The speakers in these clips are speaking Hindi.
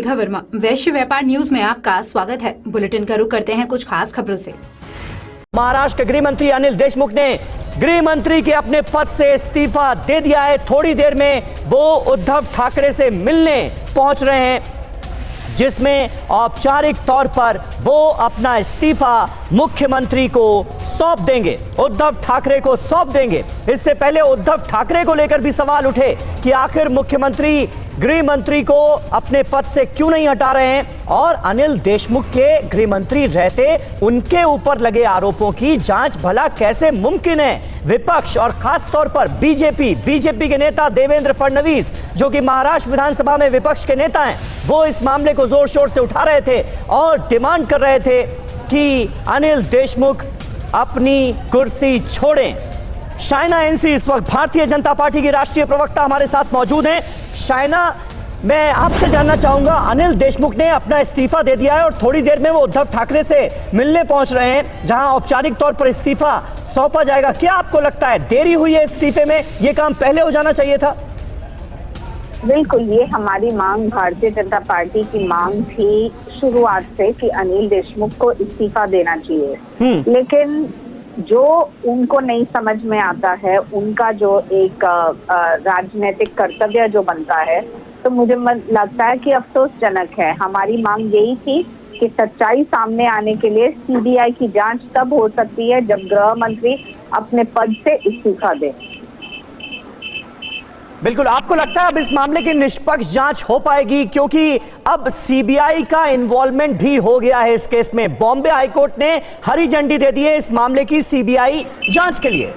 मेघा वर्मा, वैश्य व्यापार न्यूज में आपका स्वागत है। बुलेटिन का रुख करते हैं कुछ खास खबरों से। महाराष्ट्र के गृह मंत्री अनिल देशमुख ने गृह मंत्री के अपने पद से इस्तीफा दे दिया है। थोड़ी देर में वो उद्धव ठाकरे से मिलने पहुंच रहे हैं, जिसमें औपचारिक तौर पर वो अपना इस्तीफा मुख्यमंत्री को सौंप देंगे, उद्धव ठाकरे को सौंप देंगे। इससे पहले उद्धव ठाकरे को लेकर भी सवाल उठे कि आखिर मुख्यमंत्री गृह मंत्री को अपने पद से क्यों नहीं हटा रहे हैं और अनिल देशमुख के गृह मंत्री रहते उनके ऊपर लगे आरोपों की जांच भला कैसे मुमकिन है। विपक्ष और खास तौर पर बीजेपी के नेता देवेंद्र फडणवीस, जो कि महाराष्ट्र विधानसभा में विपक्ष के नेता हैं, वो इस मामले को जोर शोर से उठा रहे थे और डिमांड कर रहे थे कि अनिल देशमुख अपनी कुर्सी छोड़ें। शाइना एनसी इस वक्त भारतीय जनता पार्टी की राष्ट्रीय प्रवक्ता हमारे साथ मौजूद हैं। शाइना, मैं आपसे जानना चाहूंगा, अनिल देशमुख ने अपना इस्तीफा दे दिया है और थोड़ी देर में वो उद्धव ठाकरे से मिलने पहुंच रहे हैं, जहां औपचारिक तौर पर इस्तीफा सौंपा जाएगा। क्या आपको लगता है देरी हुई है इस्तीफे में? ये काम पहले हो जाना चाहिए था? बिल्कुल, ये हमारी मांग, भारतीय जनता पार्टी की मांग थी शुरुआत से कि अनिल देशमुख को इस्तीफा देना चाहिए। लेकिन जो उनको नहीं समझ में आता है, उनका जो एक राजनीतिक कर्तव्य जो बनता है, तो मुझे लगता है कि अफसोसजनक है। हमारी मांग यही थी कि सच्चाई सामने आने के लिए सीबीआई की जांच तब हो सकती है जब गृह मंत्री अपने पद से इस्तीफा दे। बिल्कुल, आपको लगता है अब इस मामले की निष्पक्ष जांच हो पाएगी? क्योंकि अब सीबीआई का इन्वॉल्वमेंट भी हो गया है इस केस में। बॉम्बे हाईकोर्ट ने हरी झंडी दे दी है इस मामले की सीबीआई जांच के लिए।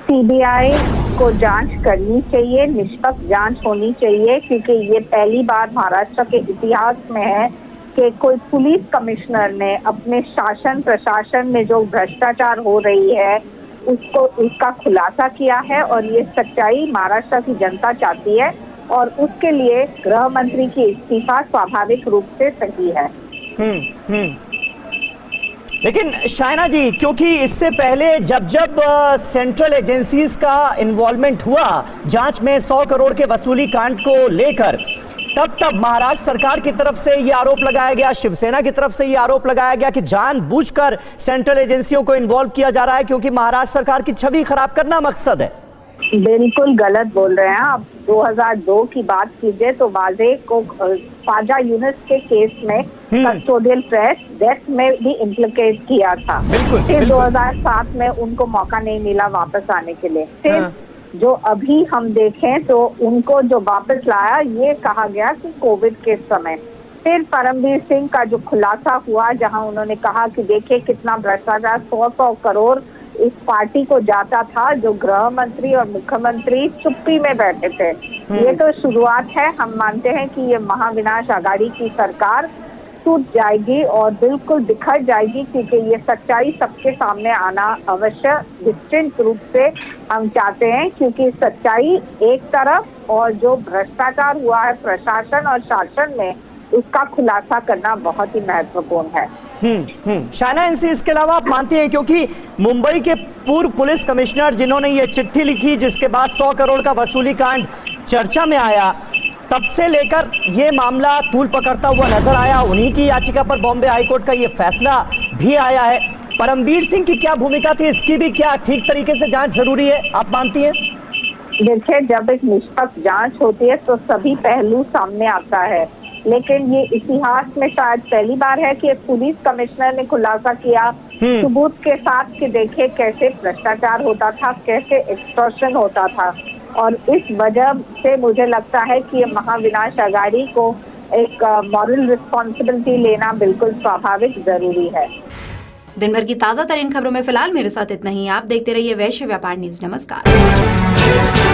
सीबीआई को जांच करनी चाहिए, निष्पक्ष जांच होनी चाहिए, क्योंकि ये पहली बार महाराष्ट्र के इतिहास में है कि कोई पुलिस कमिश्नर ने अपने शासन प्रशासन में जो भ्रष्टाचार हो रही है उसका खुलासा किया है, और ये सच्चाई महाराष्ट्र की जनता चाहती है और उसके लिए गृह मंत्री की इस्तीफा स्वाभाविक रूप से सही है। लेकिन शाइना जी, क्योंकि इससे पहले जब सेंट्रल एजेंसीज का इन्वॉल्वमेंट हुआ जांच में 100 करोड़ के वसूली कांड को लेकर, तब महाराष्ट्र सरकार की तरफ से ये आरोप लगाया गया, शिवसेना की तरफ से ये आरोप लगाया गया कि जानबूझकर सेंट्रल एजेंसियों को इन्वॉल्व किया जा रहा है क्योंकि महाराष्ट्र सरकार की छवि खराब करना मकसद है। बिल्कुल गलत बोल रहे हैं आप। 2002 की बात कीजिए तो वाजे को ख्वाजा यूनुस के केस में कस्टोडियल प्रेस डेथ में भी इम्प्लिकेट किया था। फिर 2007 में उनको मौका नहीं मिला वापस आने के लिए। फिर जो अभी हम देखें तो उनको जो वापस लाया, ये कहा गया कि कोविड के समय। फिर परमवीर सिंह का जो खुलासा हुआ, जहां उन्होंने कहा कि देखिए कितना भ्रष्टाचार, 100 करोड़ इस पार्टी को जाता था, जो गृह मंत्री और मुख्यमंत्री चुप्पी में बैठे थे। ये तो शुरुआत है। हम मानते हैं कि ये महाविनाश आघाड़ी की सरकार टूट जाएगी और बिल्कुल बिखर जाएगी, क्योंकि ये सच्चाई सबके सामने आना अवश्य निश्चित रूप से हम चाहते हैं, क्योंकि सच्चाई एक तरफ और जो भ्रष्टाचार हुआ है प्रशासन और शासन में, उसका खुलासा करना बहुत ही महत्वपूर्ण है। शाइना एनसी, इसके अलावा आप मानती हैं, क्योंकि मुंबई के पूर्व पुलिस कमिश्नर जिन्होंने ये चिट्ठी लिखी जिसके बाद 100 करोड़ का वसूली कांड चर्चा में आया, तब से लेकर ये मामला तूल पकड़ता हुआ नजर आया। उन्हीं की याचिका पर बॉम्बे हाईकोर्ट का ये फैसला भी आया है। परमवीर सिंह की क्या भूमिका थी, इसकी भी क्या ठीक तरीके से जांच जरूरी है, आप मानती हैं? देखिए, जब एक निष्पक्ष जांच होती है तो सभी पहलू सामने आता है, लेकिन ये इतिहास में शायद पहली बार है कि पुलिस कमिश्नर ने खुलासा किया सबूत के साथ कि देखिए कैसे भ्रष्टाचार होता था, कैसे एक्सटॉर्शन होता था। और इस वजह से मुझे लगता है कि ये महाविनाश आघाड़ी को एक मॉरल रिस्पॉन्सिबिलिटी लेना बिल्कुल स्वाभाविक जरूरी है। दिन भर की ताजा तरीन खबरों में फिलहाल मेरे साथ इतना ही। आप देखते रहिए वैश्य व्यापार न्यूज। नमस्कार।